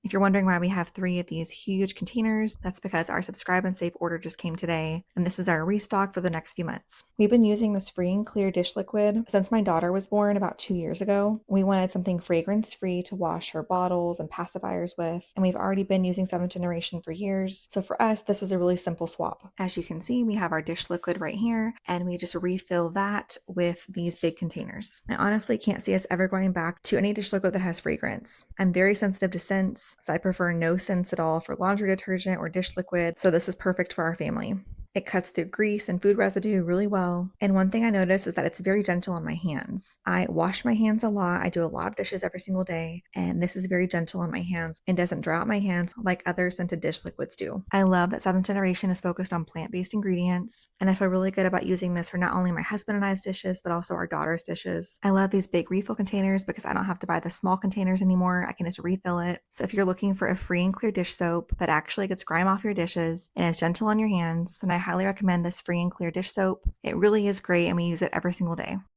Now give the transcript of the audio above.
If you're wondering why we have 3 of these huge containers, that's because our subscribe and save order just came today, and this is our restock for the next few months. We've been using this free and clear dish liquid since my daughter was born about 2 years ago. We wanted something fragrance-free to wash her bottles and pacifiers with, and we've already been using 7th generation for years, so for us, this was a really simple swap. As you can see, we have our dish liquid right here, and we just refill that with these big containers. I honestly can't see us ever going back to any dish liquid that has fragrance. I'm very sensitive to scents, so I prefer no scents at all for laundry detergent or dish liquid, so this is perfect for our family. It cuts through grease and food residue really well. And one thing I noticed is that it's very gentle on my hands. I wash my hands a lot. I do a lot of dishes every single day, and this is very gentle on my hands and doesn't dry out my hands like other scented dish liquids do. I love that 7th generation is focused on plant-based ingredients, and I feel really good about using this for not only my husband and I's dishes, but also our daughter's dishes. I love these big refill containers because I don't have to buy the small containers anymore. I can just refill it. So if you're looking for a free and clear dish soap that actually gets grime off your dishes and is gentle on your hands, then I highly recommend this free and clear dish soap. It really is great, and we use it every single day.